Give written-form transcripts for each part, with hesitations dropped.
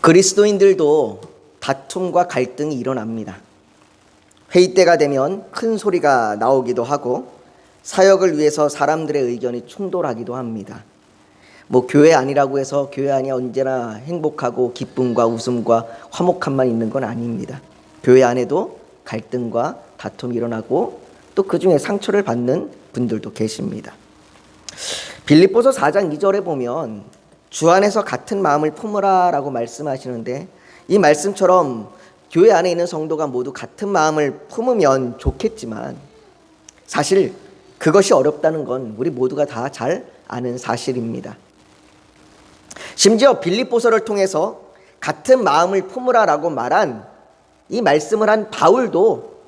그리스도인들도 다툼과 갈등이 일어납니다. 회의 때가 되면 큰 소리가 나오기도 하고 사역을 위해서 사람들의 의견이 충돌하기도 합니다. 교회 안이라고 해서 교회 안이 언제나 행복하고 기쁨과 웃음과 화목함만 있는 건 아닙니다. 교회 안에도 갈등과 다툼이 일어나고 또 그중에 상처를 받는 분들도 계십니다. 빌립보서 4장 2절에 보면 주 안에서 같은 마음을 품으라 라고 말씀하시는데, 이 말씀처럼 교회 안에 있는 성도가 모두 같은 마음을 품으면 좋겠지만 사실 그것이 어렵다는 건 우리 모두가 다 잘 아는 사실입니다. 심지어 빌립보서를 통해서 같은 마음을 품으라 라고 말한 이 말씀을 한 바울도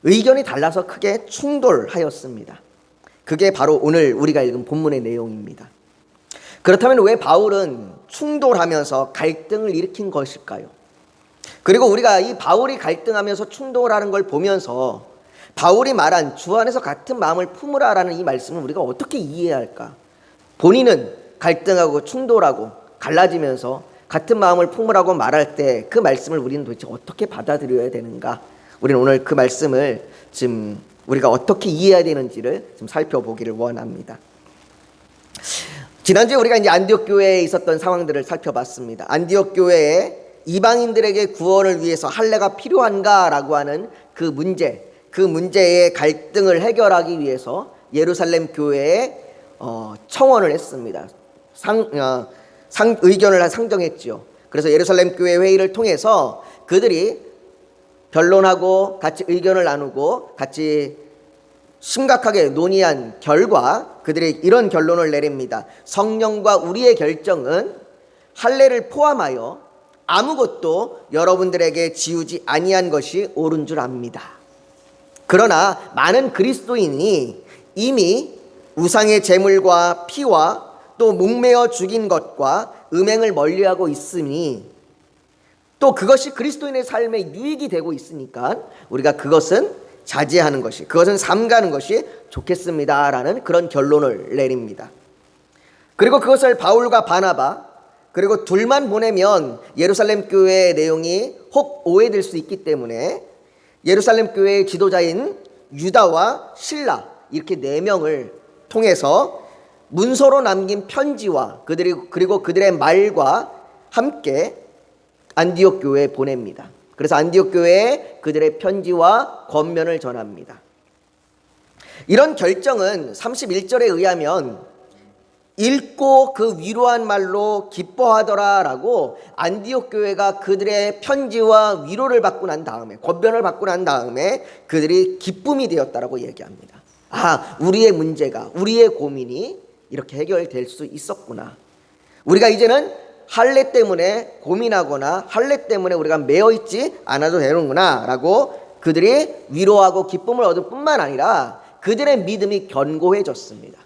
의견이 달라서 크게 충돌하였습니다. 그게 바로 오늘 우리가 읽은 본문의 내용입니다. 그렇다면 왜 바울은 충돌하면서 갈등을 일으킨 것일까요? 그리고 우리가 이 바울이 갈등하면서 충돌하는 걸 보면서 바울이 말한 주 안에서 같은 마음을 품으라라는 이 말씀을 우리가 어떻게 이해해야 할까? 본인은 갈등하고 충돌하고 갈라지면서 같은 마음을 품으라고 말할 때 그 말씀을 우리는 도대체 어떻게 받아들여야 되는가? 우리는 오늘 그 말씀을 지금 우리가 어떻게 이해해야 되는지를 좀 살펴보기를 원합니다. 지난주에 우리가 이제 안디옥 교회에 있었던 상황들을 살펴봤습니다. 안디옥 교회에 이방인들에게 구원을 위해서 할례가 필요한가라고 하는 그 문제의 갈등을 해결하기 위해서 예루살렘 교회에 청원을 했습니다. 의견을 상정했죠. 그래서 예루살렘 교회 회의를 통해서 그들이 변론하고 같이 의견을 나누고 같이 심각하게 논의한 결과 그들이 이런 결론을 내립니다. 성령과 우리의 결정은 할례를 포함하여 아무것도 여러분들에게 지우지 아니한 것이 옳은 줄 압니다. 그러나 많은 그리스도인이 이미 우상의 제물과 피와 또 목매어 죽인 것과 음행을 멀리하고 있으니 또 그것이 그리스도인의 삶에 유익이 되고 있으니까 우리가 그것은 자제하는 것이, 그것은 삼가는 것이 좋겠습니다라는 그런 결론을 내립니다. 그리고 그것을 바울과 바나바 그리고 둘만 보내면 예루살렘 교회의 내용이 혹 오해될 수 있기 때문에 예루살렘 교회의 지도자인 유다와 실라 이렇게 4명을 통해서 문서로 남긴 편지와 그리고 그들의 말과 함께 안디옥 교회에 보냅니다. 그래서 안디옥 교회에 그들의 편지와 권면을 전합니다. 이런 결정은 31절에 의하면 읽고 그 위로한 말로 기뻐하더라라고 안디옥 교회가 그들의 편지와 위로를 받고 난 다음에 권면을 받고 난 다음에 그들이 기쁨이 되었다라고 얘기합니다. 우리의 문제가, 우리의 고민이 이렇게 해결될 수 있었구나. 우리가 이제는 할례 때문에 고민하거나 할례 때문에 우리가 매여 있지 않아도 되는구나 라고 그들이 위로하고 기쁨을 얻을 뿐만 아니라 그들의 믿음이 견고해졌습니다.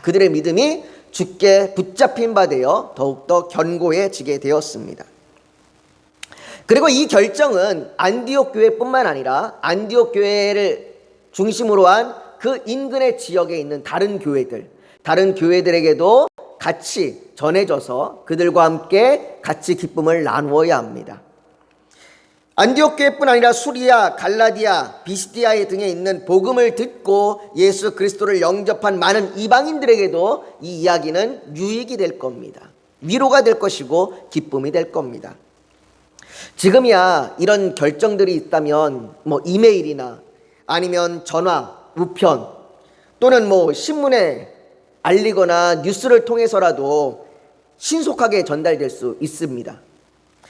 그들의 믿음이 주께 붙잡힌 바 되어 더욱더 견고해지게 되었습니다. 그리고 이 결정은 안디옥 교회뿐만 아니라 안디옥 교회를 중심으로 한 그 인근의 지역에 있는 다른 교회들에게도 같이 전해져서 그들과 함께 같이 기쁨을 나누어야 합니다. 안디옥 교회뿐 아니라 수리아, 갈라디아, 비시디아 등에 있는 복음을 듣고 예수 그리스도를 영접한 많은 이방인들에게도 이 이야기는 유익이 될 겁니다. 위로가 될 것이고 기쁨이 될 겁니다. 지금이야 이런 결정들이 있다면 이메일이나 아니면 전화, 우편 또는 신문에 알리거나 뉴스를 통해서라도 신속하게 전달될 수 있습니다.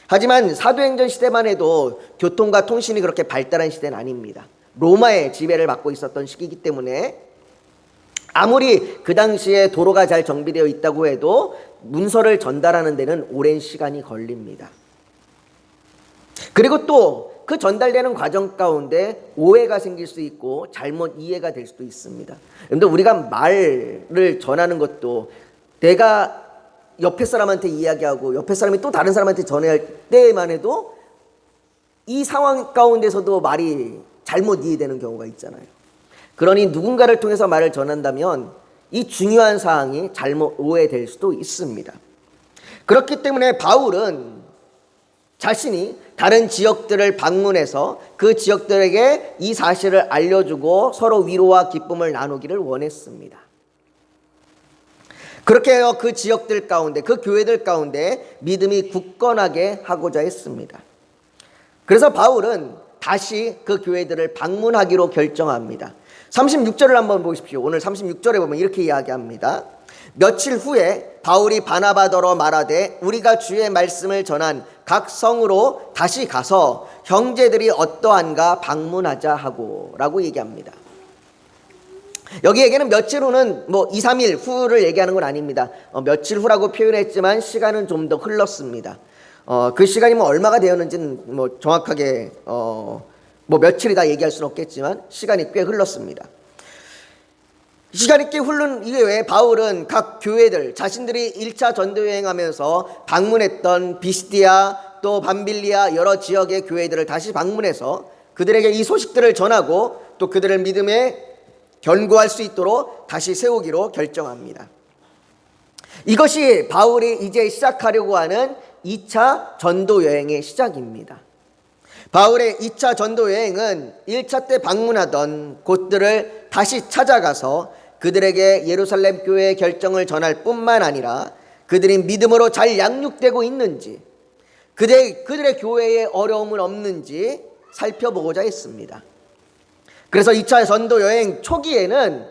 하지만 사도행전 시대만 해도 교통과 통신이 그렇게 발달한 시대는 아닙니다. 로마의 지배를 받고 있었던 시기이기 때문에 아무리 그 당시에 도로가 잘 정비되어 있다고 해도 문서를 전달하는 데는 오랜 시간이 걸립니다. 그리고 또 그 전달되는 과정 가운데 오해가 생길 수 있고 잘못 이해가 될 수도 있습니다. 그런데 우리가 말을 전하는 것도 내가 옆에 사람한테 이야기하고 옆에 사람이 또 다른 사람한테 전할 때만 해도 이 상황 가운데서도 말이 잘못 이해되는 경우가 있잖아요. 그러니 누군가를 통해서 말을 전한다면 이 중요한 사항이 잘못 오해될 수도 있습니다. 그렇기 때문에 바울은 자신이 다른 지역들을 방문해서 그 지역들에게 이 사실을 알려주고 서로 위로와 기쁨을 나누기를 원했습니다. 그렇게 해서 그 지역들 가운데, 그 교회들 가운데 믿음이 굳건하게 하고자 했습니다. 그래서 바울은 다시 그 교회들을 방문하기로 결정합니다. 36절을 한번 보십시오. 오늘 36절에 보면 이렇게 이야기합니다. 며칠 후에 바울이 바나바더러 말하되 우리가 주의 말씀을 전한 각 성으로 다시 가서 형제들이 어떠한가 방문하자 하고 라고 얘기합니다. 여기에게는 며칠 후는 2, 3일 후를 얘기하는 건 아닙니다. 며칠 후라고 표현했지만 시간은 좀 더 흘렀습니다. 그 시간이 얼마가 되었는지는 정확하게 며칠이다 얘기할 수는 없겠지만 시간이 꽤 흘렀습니다. 시간이 꽤 흐른 이후에 바울은 각 교회들, 자신들이 1차 전도 여행하면서 방문했던 비시디아 또 밤빌리아 여러 지역의 교회들을 다시 방문해서 그들에게 이 소식들을 전하고 또 그들을 믿음에 견고할 수 있도록 다시 세우기로 결정합니다. 이것이 바울이 이제 시작하려고 하는 2차 전도 여행의 시작입니다. 바울의 2차 전도 여행은 1차 때 방문하던 곳들을 다시 찾아가서 그들에게 예루살렘 교회의 결정을 전할 뿐만 아니라 그들이 믿음으로 잘 양육되고 있는지, 그들의 교회에 어려움은 없는지 살펴보고자 했습니다. 그래서 2차 전도 여행 초기에는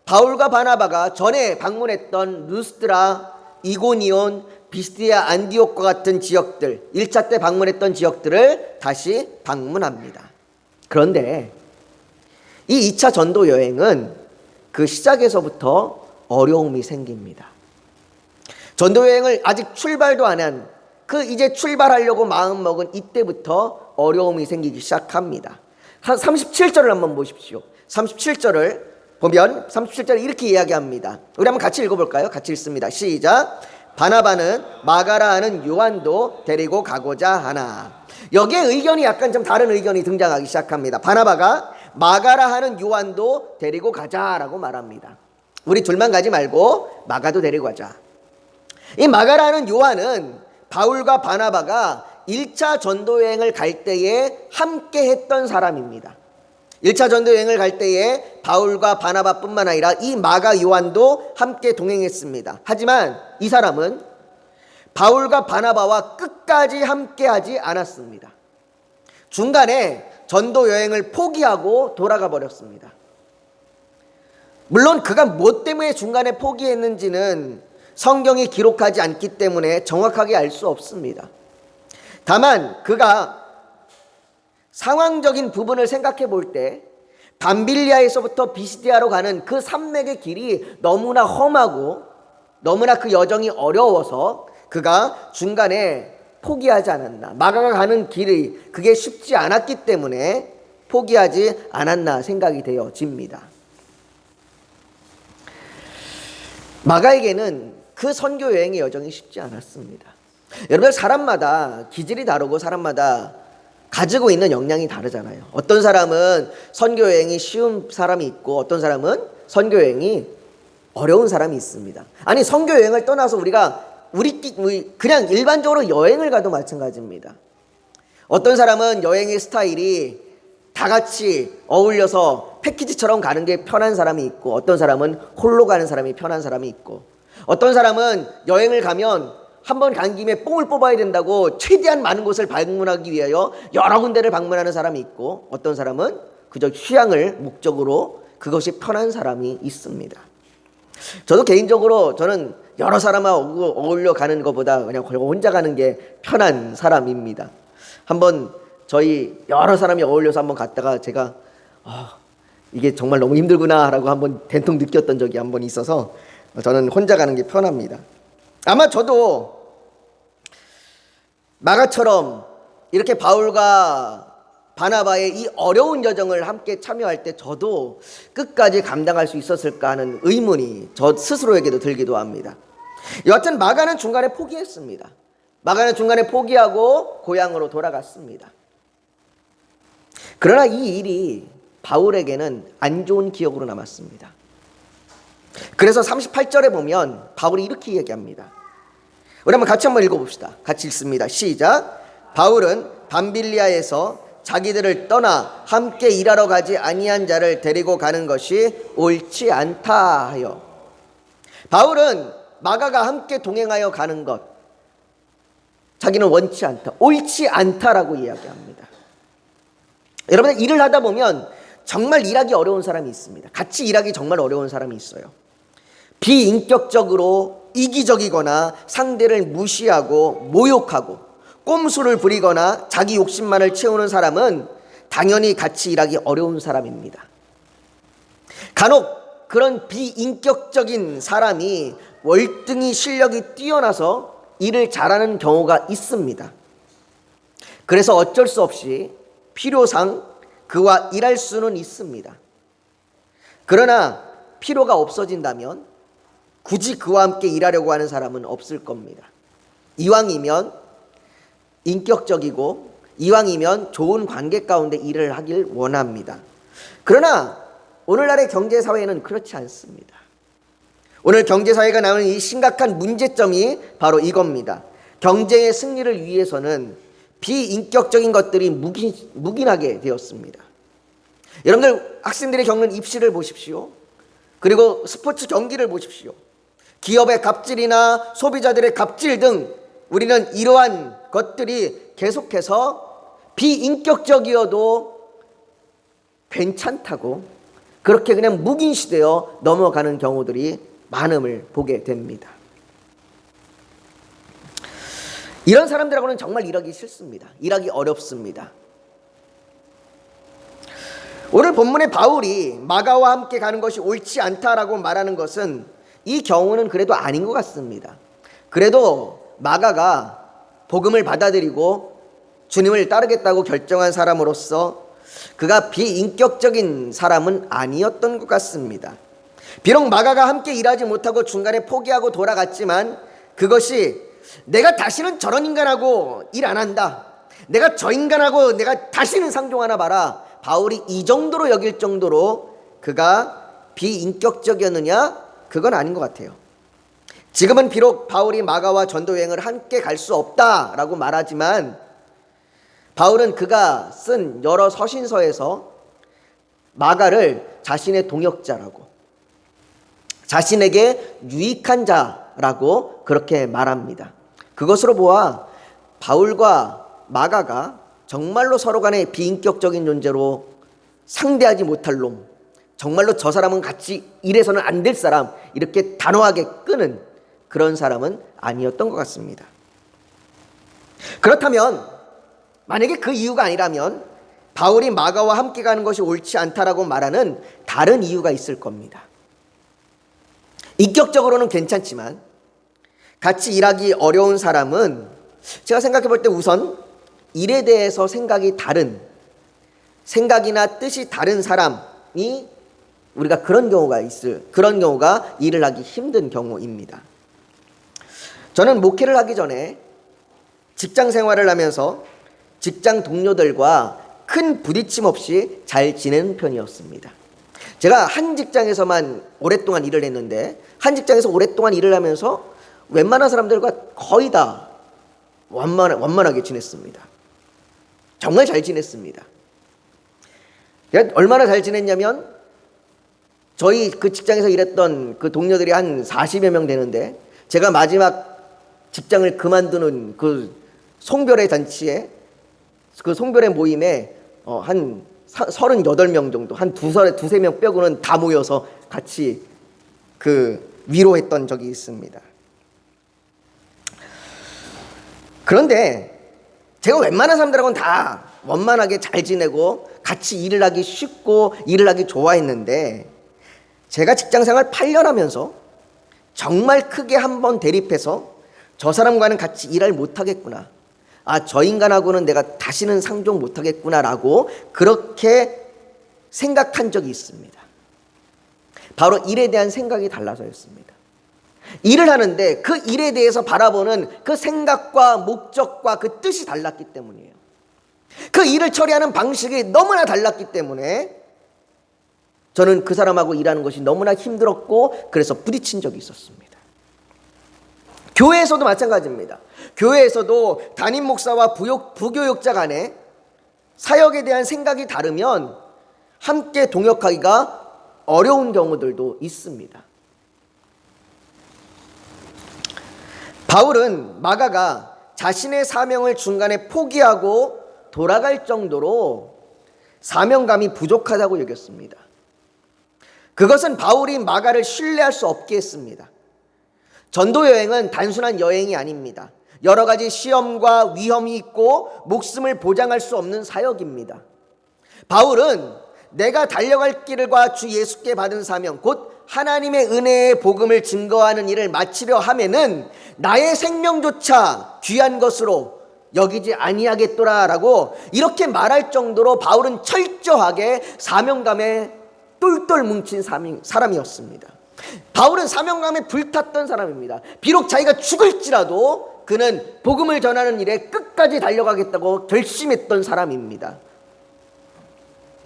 바울과 바나바가 전에 방문했던 루스드라, 이고니온, 비스디아, 안디옥과 같은 지역들, 1차 때 방문했던 지역들을 다시 방문합니다. 그런데 이 2차 전도 여행은 그 시작에서부터 어려움이 생깁니다. 전도 여행을 아직 출발도 안 한 이제 출발하려고 마음먹은 이때부터 어려움이 생기기 시작합니다. 37절을 한번 보십시오. 37절을 보면 37절에 이렇게 이야기합니다. 우리 한번 같이 읽어볼까요? 같이 읽습니다. 시작. 바나바는 마가라 하는 요한도 데리고 가고자 하나. 여기에 의견이 약간 좀 다른 의견이 등장하기 시작합니다. 바나바가 마가라 하는 요한도 데리고 가자라고 말합니다. 우리 둘만 가지 말고 마가도 데리고 가자. 이 마가라 하는 요한은 바울과 바나바가 1차 전도여행을 갈 때에 함께 했던 사람입니다. 1차 전도여행을 갈 때에 바울과 바나바뿐만 아니라 이 마가 요한도 함께 동행했습니다. 하지만 이 사람은 바울과 바나바와 끝까지 함께하지 않았습니다. 중간에 전도여행을 포기하고 돌아가 버렸습니다. 물론 그가 뭐 때문에 중간에 포기했는지는 성경이 기록하지 않기 때문에 정확하게 알 수 없습니다. 다만 그가 상황적인 부분을 생각해 볼 때 밤빌리아에서부터 비시디아로 가는 그 산맥의 길이 너무나 험하고 너무나 그 여정이 어려워서 그가 중간에 포기하지 않았나. 마가가 가는 길이 그게 쉽지 않았기 때문에 포기하지 않았나 생각이 되어집니다. 마가에게는 그 선교 여행의 여정이 쉽지 않았습니다. 여러분, 사람마다 기질이 다르고 사람마다 가지고 있는 역량이 다르잖아요. 어떤 사람은 선교 여행이 쉬운 사람이 있고 어떤 사람은 선교 여행이 어려운 사람이 있습니다. 아니, 선교 여행을 떠나서 우리가 그냥 일반적으로 여행을 가도 마찬가지입니다. 어떤 사람은 여행의 스타일이 다 같이 어울려서 패키지처럼 가는 게 편한 사람이 있고 어떤 사람은 홀로 가는 사람이 편한 사람이 있고 어떤 사람은 여행을 가면 한 번 간 김에 뽕을 뽑아야 된다고 최대한 많은 곳을 방문하기 위하여 여러 군데를 방문하는 사람이 있고 어떤 사람은 그저 휴양을 목적으로 그것이 편한 사람이 있습니다. 저도 개인적으로 저는 여러 사람하고 어울려 가는 것보다 그냥 혼자 가는 게 편한 사람입니다. 한번 저희 여러 사람이 어울려서 한번 갔다가 제가 이게 정말 너무 힘들구나라고 한번 된통 느꼈던 적이 한번 있어서 저는 혼자 가는 게 편합니다. 아마 저도 마가처럼 이렇게 바울과 바나바의 이 어려운 여정을 함께 참여할 때 저도 끝까지 감당할 수 있었을까 하는 의문이 저 스스로에게도 들기도 합니다. 여하튼 마가는 중간에 포기했습니다. 마가는 중간에 포기하고 고향으로 돌아갔습니다. 그러나 이 일이 바울에게는 안 좋은 기억으로 남았습니다. 그래서 38절에 보면 바울이 이렇게 얘기합니다. 우리 같이 한번 읽어봅시다. 같이 읽습니다. 시작. 바울은 밤빌리아에서 자기들을 떠나 함께 일하러 가지 아니한 자를 데리고 가는 것이 옳지 않다 하여. 바울은 마가가 함께 동행하여 가는 것, 자기는 원치 않다, 옳지 않다라고 이야기합니다. 여러분, 일을 하다 보면 정말 일하기 어려운 사람이 있습니다. 같이 일하기 정말 어려운 사람이 있어요. 비인격적으로 이기적이거나 상대를 무시하고 모욕하고 꼼수를 부리거나 자기 욕심만을 채우는 사람은 당연히 같이 일하기 어려운 사람입니다. 간혹 그런 비인격적인 사람이 월등히 실력이 뛰어나서 일을 잘하는 경우가 있습니다. 그래서 어쩔 수 없이 필요상 그와 일할 수는 있습니다. 그러나 필요가 없어진다면 굳이 그와 함께 일하려고 하는 사람은 없을 겁니다. 이왕이면 인격적이고 이왕이면 좋은 관계 가운데 일을 하길 원합니다. 그러나 오늘날의 경제사회는 그렇지 않습니다. 오늘 경제사회가 나오는 이 심각한 문제점이 바로 이겁니다. 경제의 승리를 위해서는 비인격적인 것들이 묵인하게 되었습니다. 여러분들, 학생들이 겪는 입시를 보십시오. 그리고 스포츠 경기를 보십시오. 기업의 갑질이나 소비자들의 갑질 등 우리는 이러한 것들이 계속해서 비인격적이어도 괜찮다고 그렇게 그냥 묵인시되어 넘어가는 경우들이 많음을 보게 됩니다. 이런 사람들하고는 정말 일하기 싫습니다. 일하기 어렵습니다. 오늘 본문의 바울이 마가와 함께 가는 것이 옳지 않다라고 말하는 것은 이 경우는 그래도 아닌 것 같습니다. 그래도 마가가 복음을 받아들이고 주님을 따르겠다고 결정한 사람으로서 그가 비인격적인 사람은 아니었던 것 같습니다. 비록 마가가 함께 일하지 못하고 중간에 포기하고 돌아갔지만 그것이 내가 다시는 저런 인간하고 일 안 한다, 내가 저 인간하고 내가 다시는 상종하나 봐라, 바울이 이 정도로 여길 정도로 그가 비인격적이었느냐? 그건 아닌 것 같아요. 지금은 비록 바울이 마가와 전도 여행을 함께 갈 수 없다라고 말하지만 바울은 그가 쓴 여러 서신서에서 마가를 자신의 동역자라고, 자신에게 유익한 자라고 그렇게 말합니다. 그것으로 보아 바울과 마가가 정말로 서로 간에 비인격적인 존재로 상대하지 못할 놈, 정말로 저 사람은 같이 일해서는 안 될 사람, 이렇게 단호하게 끄는 그런 사람은 아니었던 것 같습니다. 그렇다면 만약에 그 이유가 아니라면 바울이 마가와 함께 가는 것이 옳지 않다라고 말하는 다른 이유가 있을 겁니다. 인격적으로는 괜찮지만 같이 일하기 어려운 사람은 제가 생각해 볼 때 우선 일에 대해서 생각이 다른, 생각이나 뜻이 다른 사람이 우리가 그런 경우가 일을 하기 힘든 경우입니다. 저는 목회를 하기 전에 직장 생활을 하면서 직장 동료들과 큰 부딪힘 없이 잘 지내는 편이었습니다. 제가 한 직장에서만 오랫동안 일을 했는데 한 직장에서 오랫동안 일을 하면서 웬만한 사람들과 거의 다 원만하게 지냈습니다. 정말 잘 지냈습니다. 얼마나 잘 지냈냐면 저희 그 직장에서 일했던 그 동료들이 한 40여 명 되는데 제가 마지막 직장을 그만두는 그 송별회 잔치에, 그 송별회 모임에 한 38명 정도, 한 두세 명 빼고는 다 모여서 같이 그 위로했던 적이 있습니다. 그런데 제가 웬만한 사람들하고는 다 원만하게 잘 지내고 같이 일을 하기 쉽고 일을 하기 좋아했는데 제가 직장생활 8년 하면서 정말 크게 한번 대립해서 저 사람과는 같이 일을 못하겠구나, 저 인간하고는 내가 다시는 상종 못하겠구나라고 그렇게 생각한 적이 있습니다. 바로 일에 대한 생각이 달라서였습니다. 일을 하는데 그 일에 대해서 바라보는 그 생각과 목적과 그 뜻이 달랐기 때문이에요. 그 일을 처리하는 방식이 너무나 달랐기 때문에 저는 그 사람하고 일하는 것이 너무나 힘들었고 그래서 부딪힌 적이 있었습니다. 교회에서도 마찬가지입니다. 교회에서도 담임 목사와 부교육자 간에 사역에 대한 생각이 다르면 함께 동역하기가 어려운 경우들도 있습니다. 바울은 마가가 자신의 사명을 중간에 포기하고 돌아갈 정도로 사명감이 부족하다고 여겼습니다. 그것은 바울이 마가를 신뢰할 수 없게 했습니다. 전도 여행은 단순한 여행이 아닙니다. 여러 가지 시험과 위험이 있고 목숨을 보장할 수 없는 사역입니다. 바울은 내가 달려갈 길과 주 예수께 받은 사명, 곧 하나님의 은혜의 복음을 증거하는 일을 마치려 하면은 나의 생명조차 귀한 것으로 여기지 아니하겠더라라고 이렇게 말할 정도로 바울은 철저하게 사명감에 똘똘 뭉친 사람이었습니다. 바울은 사명감에 불탔던 사람입니다. 비록 자기가 죽을지라도 그는 복음을 전하는 일에 끝까지 달려가겠다고 결심했던 사람입니다.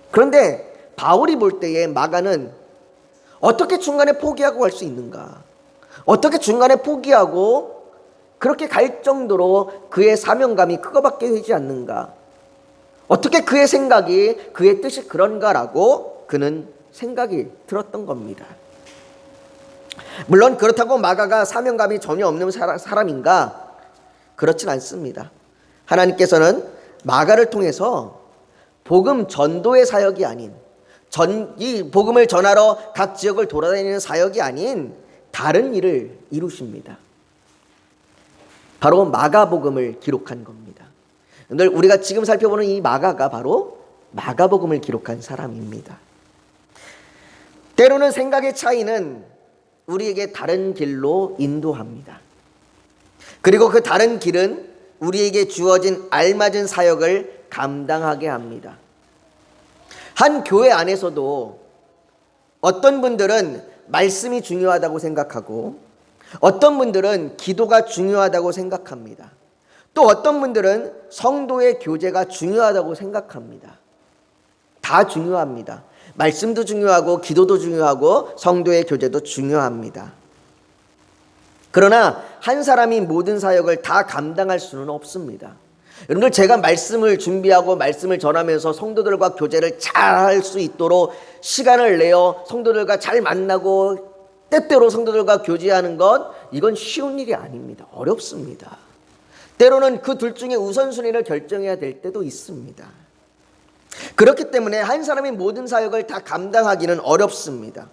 그런데 바울이 볼 때에 마가는 어떻게 중간에 포기하고 갈 수 있는가? 어떻게 중간에 포기하고 그렇게 갈 정도로 그의 사명감이 그거밖에 되지 않는가? 어떻게 그의 생각이 그의 뜻이 그런가라고 그는 생각이 들었던 겁니다. 물론 그렇다고 마가가 사명감이 전혀 없는 사람인가? 그렇진 않습니다. 하나님께서는 마가를 통해서 복음 전도의 사역이 아닌 이 복음을 전하러 각 지역을 돌아다니는 사역이 아닌 다른 일을 이루십니다. 바로 마가복음을 기록한 겁니다. 오늘 우리가 지금 살펴보는 이 마가가 바로 마가복음을 기록한 사람입니다. 때로는 생각의 차이는 우리에게 다른 길로 인도합니다. 그리고 그 다른 길은 우리에게 주어진 알맞은 사역을 감당하게 합니다. 한 교회 안에서도 어떤 분들은 말씀이 중요하다고 생각하고 어떤 분들은 기도가 중요하다고 생각합니다. 또 어떤 분들은 성도의 교제가 중요하다고 생각합니다. 다 중요합니다. 말씀도 중요하고 기도도 중요하고 성도의 교제도 중요합니다. 그러나 한 사람이 모든 사역을 다 감당할 수는 없습니다. 여러분들, 제가 말씀을 준비하고 말씀을 전하면서 성도들과 교제를 잘 할 수 있도록 시간을 내어 성도들과 잘 만나고 때때로 성도들과 교제하는 것, 이건 쉬운 일이 아닙니다. 어렵습니다. 때로는 그 둘 중에 우선순위를 결정해야 될 때도 있습니다. 그렇기 때문에 한 사람이 모든 사역을 다 감당하기는 어렵습니다.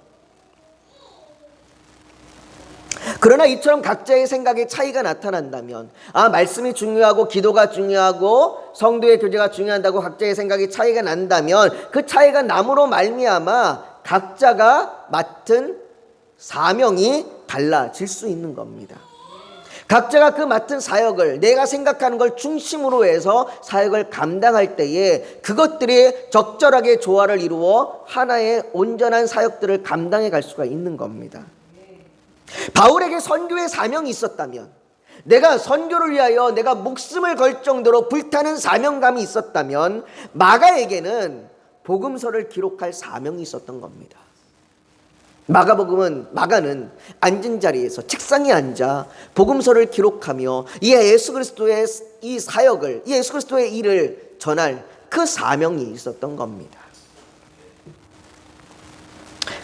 그러나 이처럼 각자의 생각에 차이가 나타난다면, 말씀이 중요하고 기도가 중요하고 성도의 교제가 중요하다고 각자의 생각이 차이가 난다면 그 차이가 남으로 말미암아 각자가 맡은 사명이 달라질 수 있는 겁니다. 각자가 그 맡은 사역을, 내가 생각하는 걸 중심으로 해서 사역을 감당할 때에 그것들이 적절하게 조화를 이루어 하나의 온전한 사역들을 감당해 갈 수가 있는 겁니다. 바울에게 선교의 사명이 있었다면, 내가 선교를 위하여 내가 목숨을 걸 정도로 불타는 사명감이 있었다면 마가에게는 복음서를 기록할 사명이 있었던 겁니다. 마가는 앉은 자리에서 책상에 앉아 복음서를 기록하며 이 예수 그리스도의 이 사역을, 이 예수 그리스도의 일을 전할 그 사명이 있었던 겁니다.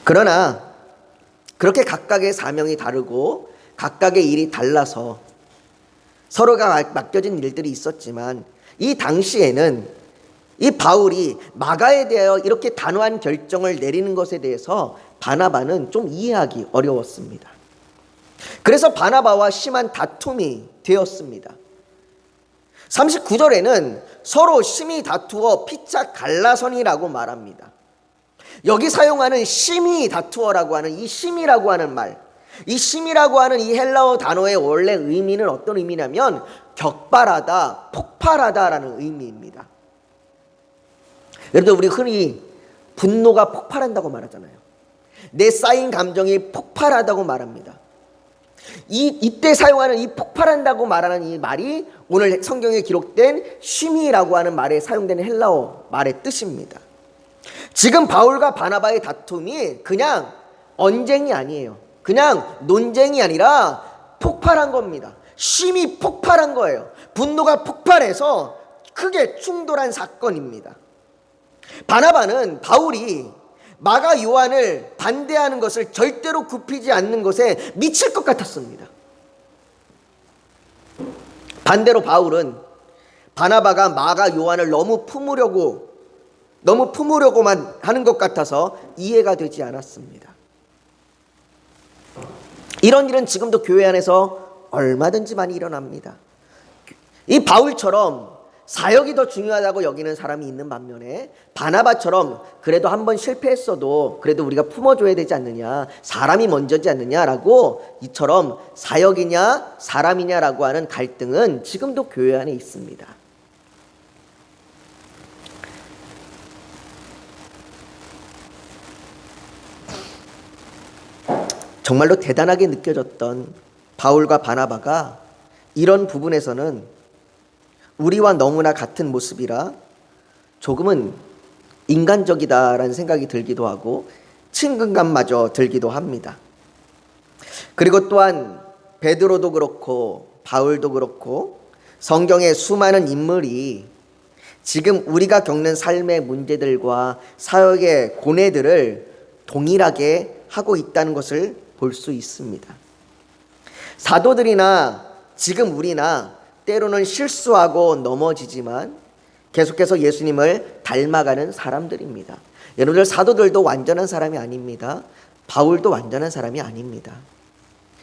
그러나 그렇게 각각의 사명이 다르고 각각의 일이 달라서 서로가 맡겨진 일들이 있었지만, 이 당시에는 이 바울이 마가에 대하여 이렇게 단호한 결정을 내리는 것에 대해서 바나바는 좀 이해하기 어려웠습니다. 그래서 바나바와 심한 다툼이 되었습니다. 39절에는 서로 심히 다투어 피차 갈라서니라고 말합니다. 여기 사용하는 심히 다투어라고 하는 이 심이라고 하는 말, 이 심이라고 하는 이 헬라어 단어의 원래 의미는 어떤 의미냐면 격발하다, 폭발하다라는 의미입니다. 여러분들, 우리 흔히 분노가 폭발한다고 말하잖아요. 내 쌓인 감정이 폭발하다고 말합니다. 이때 사용하는 이 폭발한다고 말하는 이 말이 오늘 성경에 기록된 심이라고 하는 말에 사용되는 헬라어 말의 뜻입니다. 지금 바울과 바나바의 다툼이 그냥 언쟁이 아니에요. 그냥 논쟁이 아니라 폭발한 겁니다. 심히 폭발한 거예요. 분노가 폭발해서 크게 충돌한 사건입니다. 바나바는 바울이 마가 요한을 반대하는 것을 절대로 굽히지 않는 것에 미칠 것 같았습니다. 반대로 바울은 바나바가 마가 요한을 너무 품으려고만 하는 것 같아서 이해가 되지 않았습니다. 이런 일은 지금도 교회 안에서 얼마든지 많이 일어납니다. 이 바울처럼 사역이 더 중요하다고 여기는 사람이 있는 반면에 바나바처럼 그래도 한번 실패했어도 그래도 우리가 품어줘야 되지 않느냐, 사람이 먼저지 않느냐라고 이처럼 사역이냐 사람이냐라고 하는 갈등은 지금도 교회 안에 있습니다. 정말로 대단하게 느껴졌던 바울과 바나바가 이런 부분에서는 우리와 너무나 같은 모습이라 조금은 인간적이다라는 생각이 들기도 하고 친근감마저 들기도 합니다. 그리고 또한 베드로도 그렇고 바울도 그렇고 성경의 수많은 인물이 지금 우리가 겪는 삶의 문제들과 사역의 고뇌들을 동일하게 하고 있다는 것을 볼 수 있습니다. 사도들이나 지금 우리나 때로는 실수하고 넘어지지만 계속해서 예수님을 닮아가는 사람들입니다. 여러분들 사도들도 완전한 사람이 아닙니다. 바울도 완전한 사람이 아닙니다.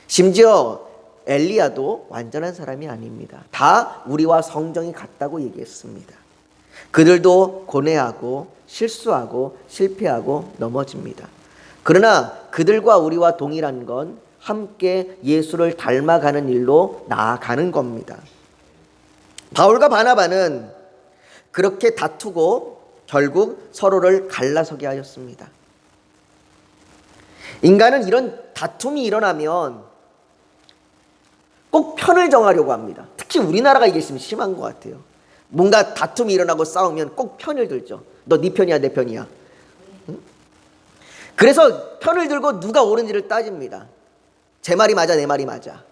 심지어 엘리야도 완전한 사람이 아닙니다. 다 우리와 성정이 같다고 얘기했습니다. 그들도 고뇌하고 실수하고 실패하고 넘어집니다. 그러나 그들과 우리와 동일한 건 함께 예수를 닮아가는 일로 나아가는 겁니다. 바울과 바나바는 그렇게 다투고 결국 서로를 갈라서게 하였습니다. 인간은 이런 다툼이 일어나면 꼭 편을 정하려고 합니다. 특히 우리나라가 이게 좀 심한 것 같아요. 뭔가 다툼이 일어나고 싸우면 꼭 편을 들죠. 너 네 편이야 내 편이야. 응? 그래서 편을 들고 누가 옳은지를 따집니다. 제 말이 맞아 내 말이 맞아.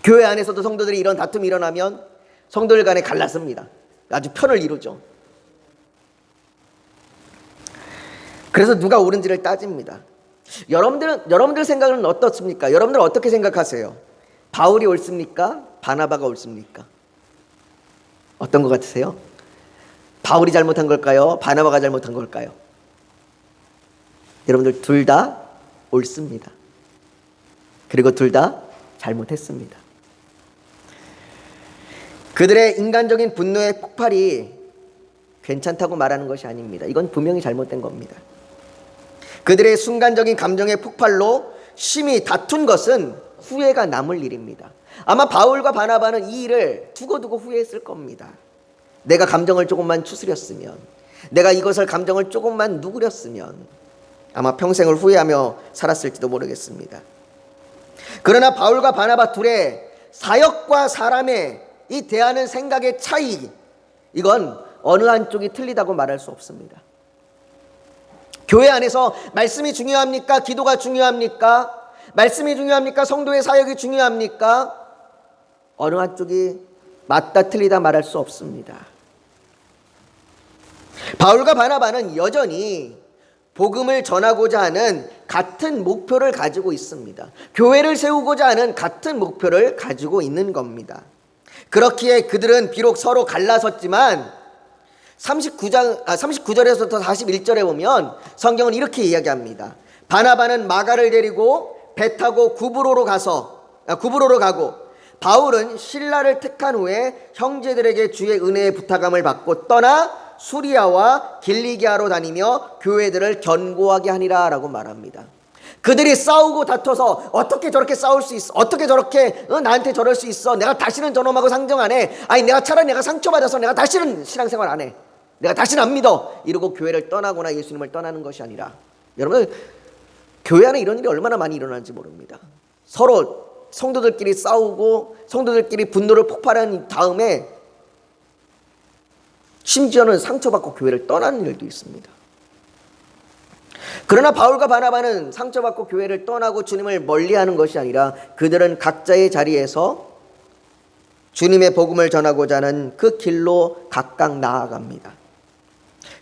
교회 안에서도 성도들이 이런 다툼이 일어나면 성도들 간에 갈랐습니다. 아주 편을 이루죠. 그래서 누가 옳은지를 따집니다. 여러분들 생각은 어떻습니까? 여러분들 어떻게 생각하세요? 바울이 옳습니까? 바나바가 옳습니까? 어떤 것 같으세요? 바울이 잘못한 걸까요? 바나바가 잘못한 걸까요? 여러분들 둘 다 옳습니다. 그리고 둘 다 잘못했습니다. 그들의 인간적인 분노의 폭발이 괜찮다고 말하는 것이 아닙니다. 이건 분명히 잘못된 겁니다. 그들의 순간적인 감정의 폭발로 심히 다툰 것은 후회가 남을 일입니다. 아마 바울과 바나바는 이 일을 두고두고 후회했을 겁니다. 내가 감정을 조금만 추스렸으면, 내가 이것을 감정을 조금만 누그렸으면 아마 평생을 후회하며 살았을지도 모르겠습니다. 그러나 바울과 바나바 둘의 사역과 사람의 이 대하는 생각의 차이, 이건 어느 한쪽이 틀리다고 말할 수 없습니다. 교회 안에서 말씀이 중요합니까? 기도가 중요합니까? 말씀이 중요합니까? 성도의 사역이 중요합니까? 어느 한쪽이 맞다 틀리다 말할 수 없습니다. 바울과 바나바는 여전히 복음을 전하고자 하는 같은 목표를 가지고 있습니다. 교회를 세우고자 하는 같은 목표를 가지고 있는 겁니다. 그렇기에 그들은 비록 서로 갈라섰지만 39절에서부터 41절에 보면 성경은 이렇게 이야기합니다. 바나바는 마가를 데리고 배 타고 구브로로 가고 바울은 실라를 택한 후에 형제들에게 주의 은혜의 부탁함을 받고 떠나 수리아와 길리기아로 다니며 교회들을 견고하게 하니라 라고 말합니다. 그들이 싸우고 다퉈서 어떻게 저렇게 싸울 수 있어? 어떻게 저렇게 나한테 저럴 수 있어? 내가 다시는 저놈하고 상정 안 해. 아니 내가 차라리 내가 상처받아서 내가 다시는 신앙생활 안 해. 내가 다시는 안 믿어. 이러고 교회를 떠나거나 예수님을 떠나는 것이 아니라, 여러분 교회 안에 이런 일이 얼마나 많이 일어나는지 모릅니다. 서로 성도들끼리 싸우고 성도들끼리 분노를 폭발한 다음에 심지어는 상처받고 교회를 떠나는 일도 있습니다. 그러나 바울과 바나바는 상처받고 교회를 떠나고 주님을 멀리하는 것이 아니라 그들은 각자의 자리에서 주님의 복음을 전하고자 하는 그 길로 각각 나아갑니다.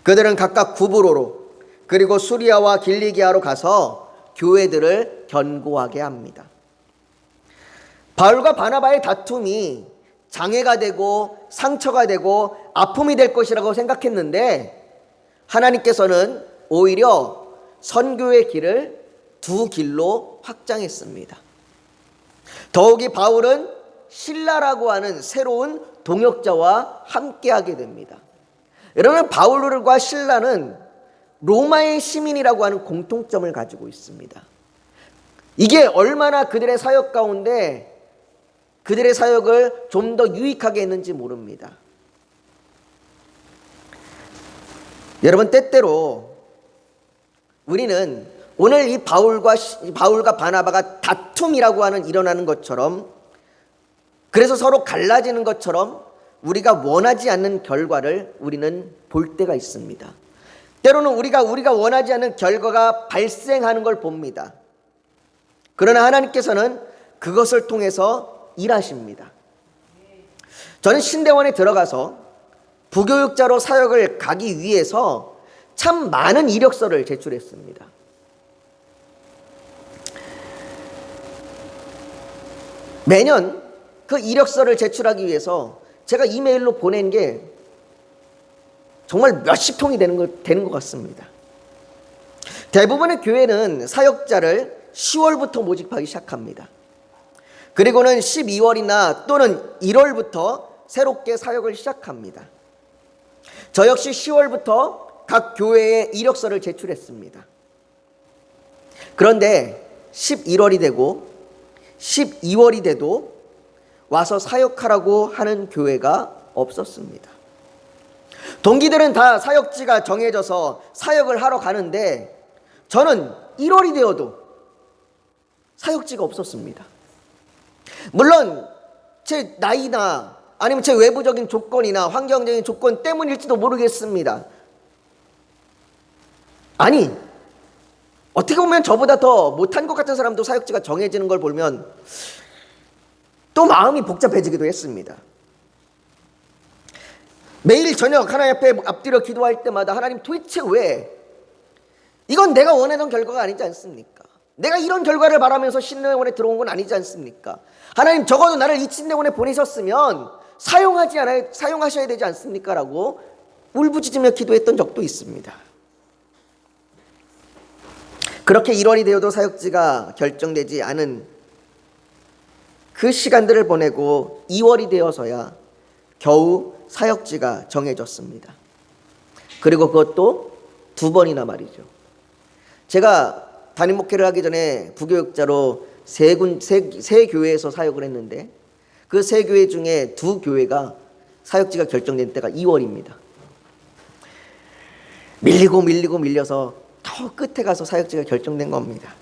그들은 각각 구브로로 그리고 수리아와 길리기아로 가서 교회들을 견고하게 합니다. 바울과 바나바의 다툼이 장애가 되고 상처가 되고 아픔이 될 것이라고 생각했는데 하나님께서는 오히려 선교의 길을 두 길로 확장했습니다. 더욱이 바울은 실라라고 하는 새로운 동역자와 함께하게 됩니다. 여러분, 바울과 실라는 로마의 시민이라고 하는 공통점을 가지고 있습니다. 이게 얼마나 그들의 사역 가운데 그들의 사역을 좀 더 유익하게 했는지 모릅니다. 여러분, 때때로 우리는 오늘 이 바울과 바나바가 다툼이라고 하는 일어나는 것처럼, 그래서 서로 갈라지는 것처럼 우리가 원하지 않는 결과를 우리는 볼 때가 있습니다. 때로는 우리가 원하지 않는 결과가 발생하는 걸 봅니다. 그러나 하나님께서는 그것을 통해서 일하십니다. 저는 신대원에 들어가서 부교육자로 사역을 가기 위해서 참 많은 이력서를 제출했습니다. 매년 그 이력서를 제출하기 위해서 제가 이메일로 보낸 게 정말 몇십 통이 되는 것 같습니다. 대부분의 교회는 사역자를 10월부터 모집하기 시작합니다. 그리고는 12월이나 또는 1월부터 새롭게 사역을 시작합니다. 저 역시 10월부터 각 교회에 이력서를 제출했습니다. 그런데 11월이 되고 12월이 돼도 와서 사역하라고 하는 교회가 없었습니다. 동기들은 다 사역지가 정해져서 사역을 하러 가는데 저는 1월이 되어도 사역지가 없었습니다. 물론 제 나이나 아니면 제 외부적인 조건이나 환경적인 조건 때문일지도 모르겠습니다. 아니, 어떻게 보면 저보다 더 못한 것 같은 사람도 사역지가 정해지는 걸 보면 또 마음이 복잡해지기도 했습니다. 매일 저녁 하나님 앞에 앞뒤로 기도할 때마다 하나님, 도대체 왜, 이건 내가 원하는 결과가 아니지 않습니까? 내가 이런 결과를 바라면서 신대원에 들어온 건 아니지 않습니까? 하나님, 적어도 나를 이 신대원에 보내셨으면 사용하셔야 되지 않습니까? 라고 울부짖으며 기도했던 적도 있습니다. 그렇게 1월이 되어도 사역지가 결정되지 않은 그 시간들을 보내고 2월이 되어서야 겨우 사역지가 정해졌습니다. 그리고 그것도 2번이나 말이죠. 제가 담임 목회를 하기 전에 부교육자로 세 교회에서 사역을 했는데 그 세 교회 중에 2교회가 사역지가 결정된 때가 2월입니다. 밀려서 더 끝에 가서 사역지가 결정된 겁니다.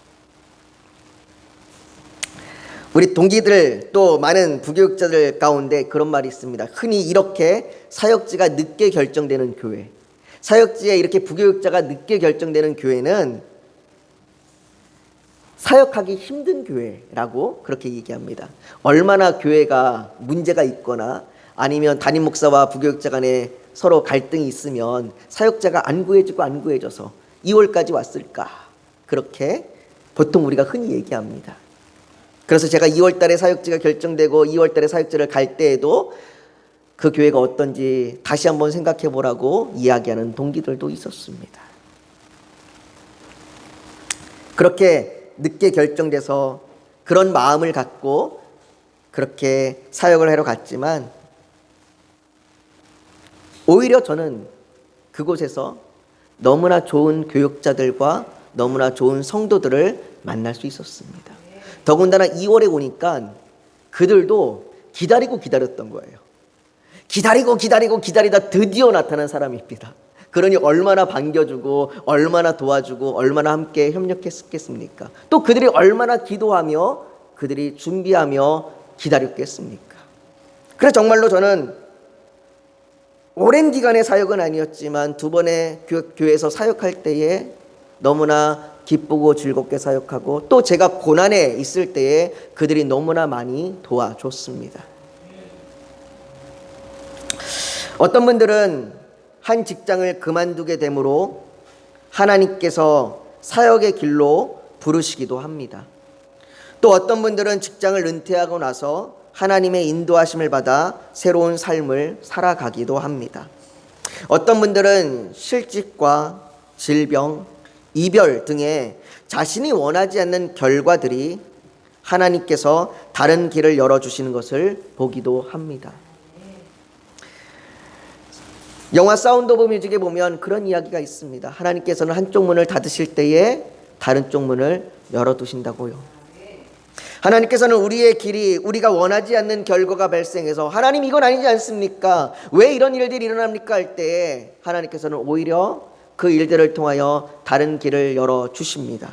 우리 동기들 또 많은 부교육자들 가운데 그런 말이 있습니다. 흔히 이렇게 사역지가 늦게 결정되는 교회, 사역지에 이렇게 부교육자가 늦게 결정되는 교회는 사역하기 힘든 교회라고 그렇게 얘기합니다. 얼마나 교회가 문제가 있거나 아니면 담임 목사와 부교육자 간에 서로 갈등이 있으면 사역자가 안 구해져서 2월까지 왔을까, 그렇게 보통 우리가 흔히 얘기합니다. 그래서 제가 2월 달에 사역지가 결정되고 2월 달에 사역지를 갈 때에도 그 교회가 어떤지 다시 한번 생각해 보라고 이야기하는 동기들도 있었습니다. 그렇게 늦게 결정돼서 그런 마음을 갖고 그렇게 사역을 하러 갔지만 오히려 저는 그곳에서 너무나 좋은 교육자들과 너무나 좋은 성도들을 만날 수 있었습니다. 더군다나 2월에 오니까 그들도 기다렸던 거예요. 기다리다 드디어 나타난 사람입니다. 그러니 얼마나 반겨주고 얼마나 도와주고 얼마나 함께 협력했겠습니까? 또 그들이 얼마나 기도하며 그들이 준비하며 기다렸겠습니까? 그래서 정말로 저는 오랜 기간의 사역은 아니었지만 2번의 교회에서 사역할 때에 너무나 기쁘고 즐겁게 사역하고, 또 제가 고난에 있을 때에 그들이 너무나 많이 도와줬습니다. 어떤 분들은 한 직장을 그만두게 되므로 하나님께서 사역의 길로 부르시기도 합니다. 또 어떤 분들은 직장을 은퇴하고 나서 하나님의 인도하심을 받아 새로운 삶을 살아가기도 합니다. 어떤 분들은 실직과 질병, 이별 등의 자신이 원하지 않는 결과들이 하나님께서 다른 길을 열어주시는 것을 보기도 합니다. 영화 사운드 오브 뮤직에 보면 그런 이야기가 있습니다. 하나님께서는 한쪽 문을 닫으실 때에 다른 쪽 문을 열어두신다고요. 하나님께서는 우리의 길이 우리가 원하지 않는 결과가 발생해서 하나님 이건 아니지 않습니까? 왜 이런 일들이 일어납니까? 할 때에 하나님께서는 오히려 그 일들을 통하여 다른 길을 열어주십니다.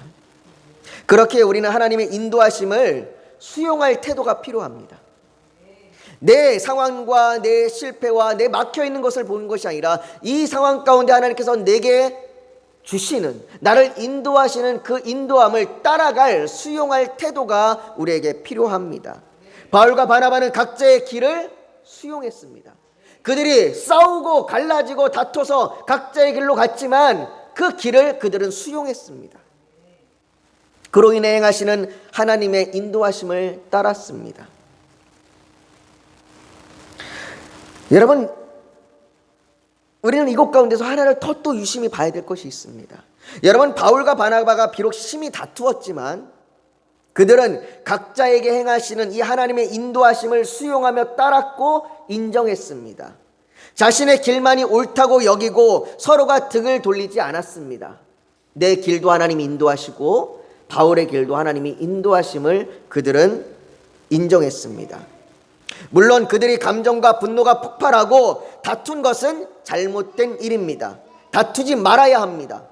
그렇게 우리는 하나님의 인도하심을 수용할 태도가 필요합니다. 내 상황과 내 실패와 내 막혀있는 것을 보는 것이 아니라 이 상황 가운데 하나님께서 내게 주시는, 나를 인도하시는 그 인도함을 따라갈, 수용할 태도가 우리에게 필요합니다. 바울과 바나바는 각자의 길을 수용했습니다. 그들이 싸우고 갈라지고 다퉈서 각자의 길로 갔지만 그 길을 그들은 수용했습니다. 그로 인해 행하시는 하나님의 인도하심을 따랐습니다. 여러분, 우리는 이곳 가운데서 하나를 더 유심히 봐야 될 것이 있습니다. 여러분, 바울과 바나바가 비록 심히 다투었지만 그들은 각자에게 행하시는 이 하나님의 인도하심을 수용하며 따랐고 인정했습니다. 자신의 길만이 옳다고 여기고 서로가 등을 돌리지 않았습니다. 내 길도 하나님이 인도하시고 바울의 길도 하나님이 인도하심을 그들은 인정했습니다. 물론 그들이 감정과 분노가 폭발하고 다툰 것은 잘못된 일입니다. 다투지 말아야 합니다.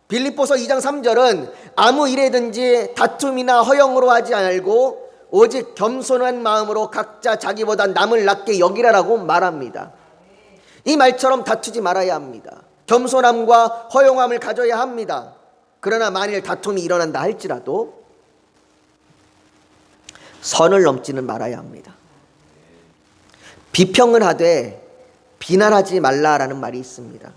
빌립보서 2장 3절은 아무 일에든지 다툼이나 허영으로 하지 말고 오직 겸손한 마음으로 각자 자기보다 남을 낮게 여기라라고 말합니다. 이 말처럼 다투지 말아야 합니다. 겸손함과 허용함을 가져야 합니다. 그러나 만일 다툼이 일어난다 할지라도 선을 넘지는 말아야 합니다. 비평은 하되 비난하지 말라라는 말이 있습니다.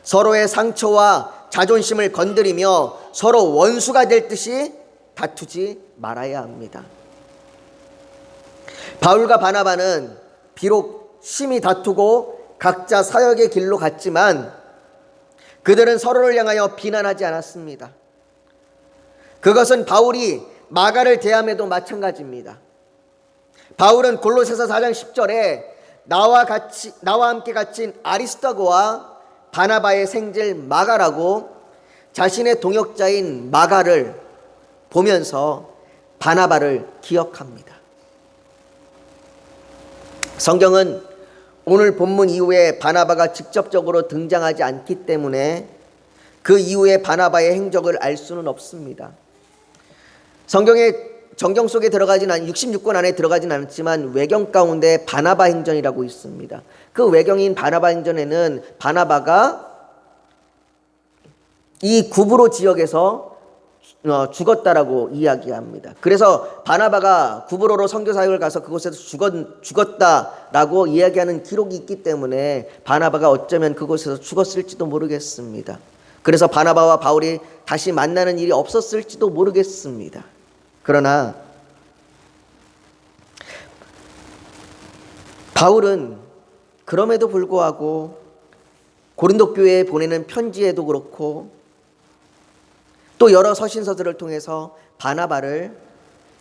서로의 상처와 자존심을 건드리며 서로 원수가 될 듯이 다투지 말아야 합니다. 바울과 바나바는 비록 심히 다투고 각자 사역의 길로 갔지만 그들은 서로를 향하여 비난하지 않았습니다. 그것은 바울이 마가를 대함에도 마찬가지입니다. 바울은 골로새서 4장 10절에 나와 함께 갇힌 아리스토고와 바나바의 생질 마가라고 자신의 동역자인 마가를 보면서 바나바를 기억합니다. 성경은 오늘 본문 이후에 바나바가 직접적으로 등장하지 않기 때문에 그 이후에 바나바의 행적을 알 수는 없습니다. 성경의 정경 속에 들어가진 66권 안에 들어가진 않았지만 외경 가운데 바나바 행전이라고 있습니다. 그 외경인 바나바 행전에는 바나바가 이 구브로 지역에서 죽었다라고 이야기합니다. 그래서 바나바가 구브로로 선교 사역을 가서 그곳에서 죽었다라고 이야기하는 기록이 있기 때문에 바나바가 어쩌면 그곳에서 죽었을지도 모르겠습니다. 그래서 바나바와 바울이 다시 만나는 일이 없었을지도 모르겠습니다. 그러나 바울은 그럼에도 불구하고 고린도 교회에 보내는 편지에도 그렇고 또 여러 서신서들을 통해서 바나바를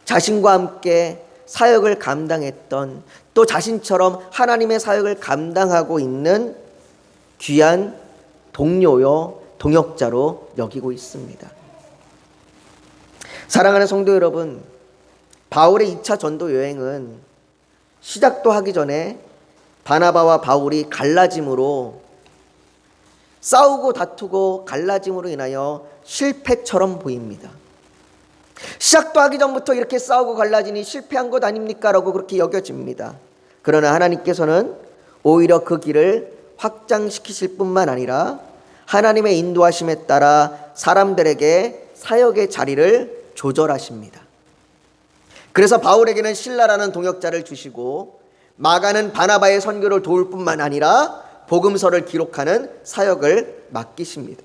자신과 함께 사역을 감당했던, 또 자신처럼 하나님의 사역을 감당하고 있는 귀한 동료요 동역자로 여기고 있습니다. 사랑하는 성도 여러분, 바울의 2차 전도 여행은 시작도 하기 전에 바나바와 바울이 갈라짐으로, 싸우고 다투고 갈라짐으로 인하여 실패처럼 보입니다. 시작도 하기 전부터 이렇게 싸우고 갈라지니 실패한 것 아닙니까? 라고 그렇게 여겨집니다. 그러나 하나님께서는 오히려 그 길을 확장시키실 뿐만 아니라 하나님의 인도하심에 따라 사람들에게 사역의 자리를 조절하십니다. 그래서 바울에게는 실라라는 동역자를 주시고 마가는 바나바의 선교를 도울 뿐만 아니라 복음서를 기록하는 사역을 맡기십니다.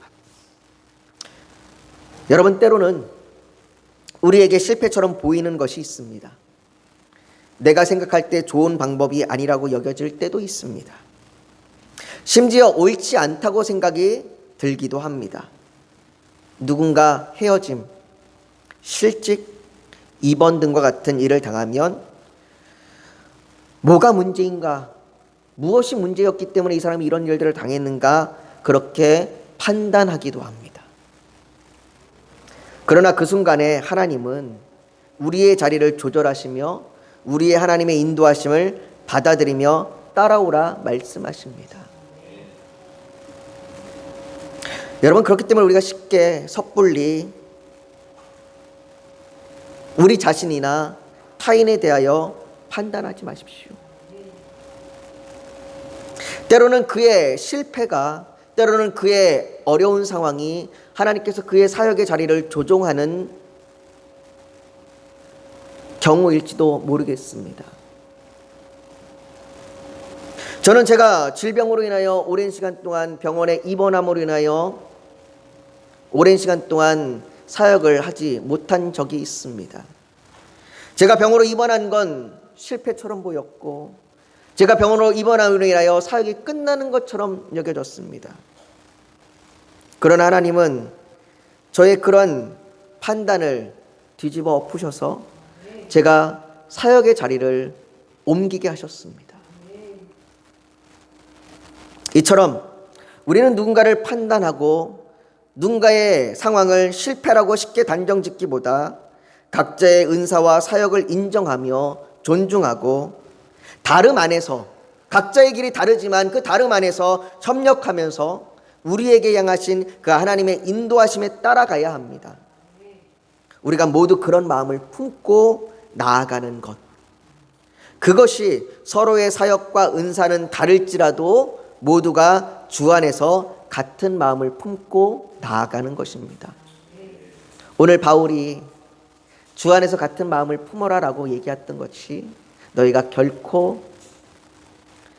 여러분, 때로는 우리에게 실패처럼 보이는 것이 있습니다. 내가 생각할 때 좋은 방법이 아니라고 여겨질 때도 있습니다. 심지어 옳지 않다고 생각이 들기도 합니다. 누군가 헤어짐, 실직, 입원 등과 같은 일을 당하면 뭐가 문제인가? 무엇이 문제였기 때문에 이 사람이 이런 일들을 당했는가? 그렇게 판단하기도 합니다. 그러나 그 순간에 하나님은 우리의 자리를 조절하시며 우리의 하나님의 인도하심을 받아들이며 따라오라 말씀하십니다. 여러분, 그렇기 때문에 우리가 쉽게 섣불리 우리 자신이나 타인에 대하여 판단하지 마십시오. 때로는 그의 실패가, 때로는 그의 어려운 상황이 하나님께서 그의 사역의 자리를 조종하는 경우일지도 모르겠습니다. 저는 제가 질병으로 인하여 오랜 시간 동안 병원에 입원함으로 인하여 오랜 시간 동안 사역을 하지 못한 적이 있습니다. 제가 병으로 입원한 건 실패처럼 보였고, 제가 병원으로 입원함으로 인하여 사역이 끝나는 것처럼 여겨졌습니다. 그러나 하나님은 저의 그런 판단을 뒤집어 엎으셔서 제가 사역의 자리를 옮기게 하셨습니다. 이처럼 우리는 누군가를 판단하고 누군가의 상황을 실패라고 쉽게 단정짓기보다 각자의 은사와 사역을 인정하며 존중하고 다름 안에서, 각자의 길이 다르지만 그 다름 안에서 협력하면서 우리에게 향하신 그 하나님의 인도하심에 따라가야 합니다. 우리가 모두 그런 마음을 품고 나아가는 것, 그것이 서로의 사역과 은사는 다를지라도 모두가 주 안에서 같은 마음을 품고 나아가는 것입니다. 오늘 바울이 주 안에서 같은 마음을 품어라 라고 얘기했던 것이 너희가 결코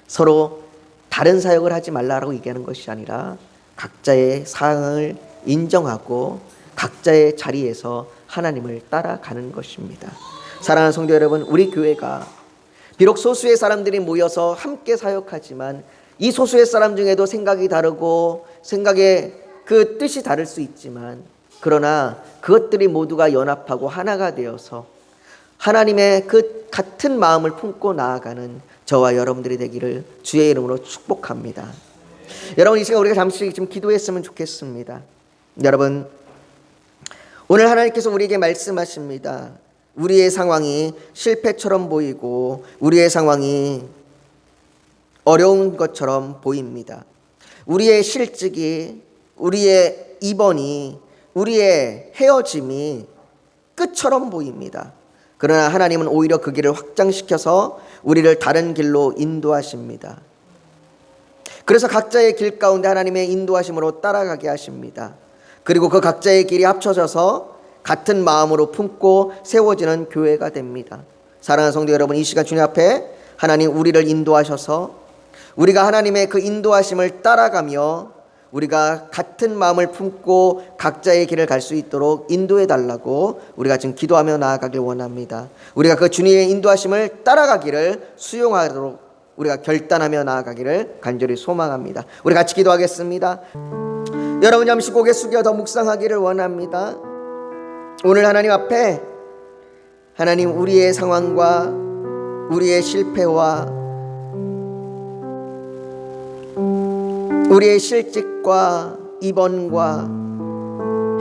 서로 다른 사역을 하지 말라라고 얘기하는 것이 아니라 각자의 상황을 인정하고 각자의 자리에서 하나님을 따라가는 것입니다. 사랑하는 성도 여러분, 우리 교회가 비록 소수의 사람들이 모여서 함께 사역하지만 이 소수의 사람 중에도 생각이 다르고 생각의 그 뜻이 다를 수 있지만, 그러나 그것들이 모두가 연합하고 하나가 되어서 하나님의 그 같은 마음을 품고 나아가는 저와 여러분들이 되기를 주의 이름으로 축복합니다. 여러분, 이 시간 우리가 잠시 좀 기도했으면 좋겠습니다. 여러분, 오늘 하나님께서 우리에게 말씀하십니다. 우리의 상황이 실패처럼 보이고 우리의 상황이 어려운 것처럼 보입니다. 우리의 실직이, 우리의 입원이, 우리의 헤어짐이 끝처럼 보입니다. 그러나 하나님은 오히려 그 길을 확장시켜서 우리를 다른 길로 인도하십니다. 그래서 각자의 길 가운데 하나님의 인도하심으로 따라가게 하십니다. 그리고 그 각자의 길이 합쳐져서 같은 마음으로 품고 세워지는 교회가 됩니다. 사랑하는 성도 여러분, 이 시간 주님 앞에 하나님 우리를 인도하셔서 우리가 하나님의 그 인도하심을 따라가며 우리가 같은 마음을 품고 각자의 길을 갈 수 있도록 인도해 달라고 우리가 지금 기도하며 나아가길 원합니다. 우리가 그 주님의 인도하심을 따라가기를 수용하도록 우리가 결단하며 나아가기를 간절히 소망합니다. 우리 같이 기도하겠습니다. 여러분, 잠시 고개 숙여 더 묵상하기를 원합니다. 오늘 하나님 앞에 하나님 우리의 상황과 우리의 실패와 우리의 실직과 입원과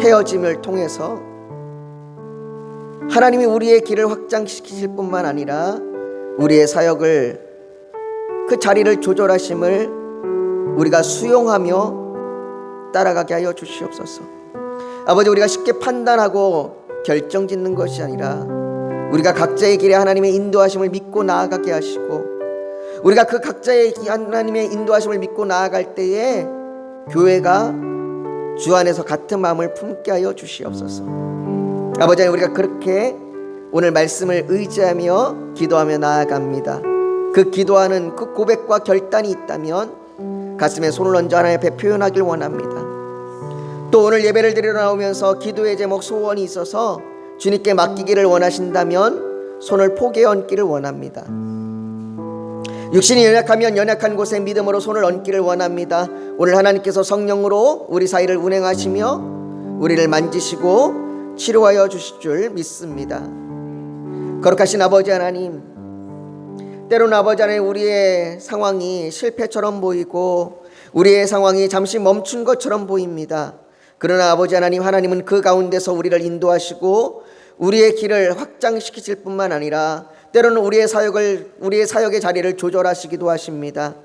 헤어짐을 통해서 하나님이 우리의 길을 확장시키실 뿐만 아니라 우리의 사역을, 그 자리를 조절하심을 우리가 수용하며 따라가게 하여 주시옵소서. 아버지, 우리가 쉽게 판단하고 결정짓는 것이 아니라 우리가 각자의 길에 하나님의 인도하심을 믿고 나아가게 하시고, 우리가 그 각자의 하나님의 인도하심을 믿고 나아갈 때에 교회가 주 안에서 같은 마음을 품게 하여 주시옵소서. 아버지 하나님, 우리가 그렇게 오늘 말씀을 의지하며 기도하며 나아갑니다. 그 기도하는 그 고백과 결단이 있다면 가슴에 손을 얹어 하나님 앞에 표현하길 원합니다. 또 오늘 예배를 드리러 나오면서 기도의 제목 소원이 있어서 주님께 맡기기를 원하신다면 손을 포개에 얹기를 원합니다. 육신이 연약하면 연약한 곳에 믿음으로 손을 얹기를 원합니다. 오늘 하나님께서 성령으로 우리 사이를 운행하시며 우리를 만지시고 치료하여 주실 줄 믿습니다. 거룩하신 아버지 하나님, 때로는 아버지 하나님, 우리의 상황이 실패처럼 보이고 우리의 상황이 잠시 멈춘 것처럼 보입니다. 그러나 아버지 하나님, 하나님은 그 가운데서 우리를 인도하시고 우리의 길을 확장시키실 뿐만 아니라 때로는 우리의 사역의 자리를 조절하시기도 하십니다.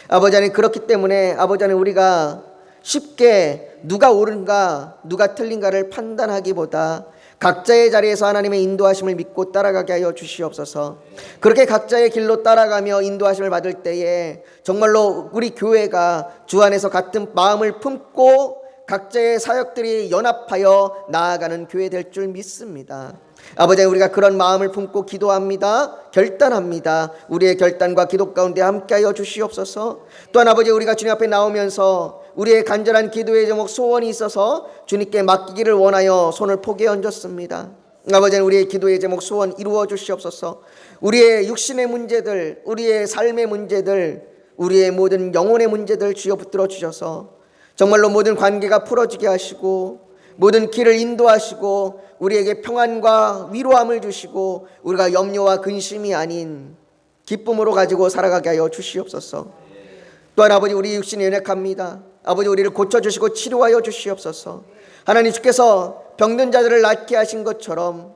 아버지 하나님, 그렇기 때문에 아버지 하나님, 우리가 쉽게 누가 옳은가 누가 틀린가를 판단하기보다 각자의 자리에서 하나님의 인도하심을 믿고 따라가게 하여 주시옵소서. 그렇게 각자의 길로 따라가며 인도하심을 받을 때에 정말로 우리 교회가 주 안에서 같은 마음을 품고 각자의 사역들이 연합하여 나아가는 교회 될 줄 믿습니다. 아버지, 우리가 그런 마음을 품고 기도합니다. 결단합니다. 우리의 결단과 기도 가운데 함께하여 주시옵소서. 또한 아버지, 우리가 주님 앞에 나오면서 우리의 간절한 기도의 제목 소원이 있어서 주님께 맡기기를 원하여 손을 포개에 얹었습니다. 아버지, 우리의 기도의 제목 소원 이루어 주시옵소서. 우리의 육신의 문제들, 우리의 삶의 문제들, 우리의 모든 영혼의 문제들 주여 붙들어 주셔서 정말로 모든 관계가 풀어지게 하시고 모든 길을 인도하시고 우리에게 평안과 위로함을 주시고 우리가 염려와 근심이 아닌 기쁨으로 가지고 살아가게 하여 주시옵소서. 또한 아버지, 우리 육신이 연약합니다. 아버지, 우리를 고쳐주시고 치료하여 주시옵소서. 하나님, 주께서 병든 자들을 낫게 하신 것처럼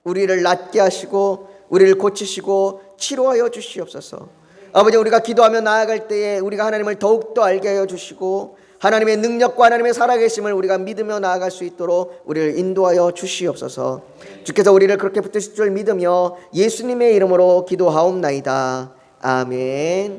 우리를 낫게 하시고 우리를 고치시고 치료하여 주시옵소서. 아버지, 우리가 기도하며 나아갈 때에 우리가 하나님을 더욱더 알게 하여 주시고 하나님의 능력과 하나님의 살아계심을 우리가 믿으며 나아갈 수 있도록 우리를 인도하여 주시옵소서. 주께서 우리를 그렇게 붙드실 줄 믿으며 예수님의 이름으로 기도하옵나이다. 아멘.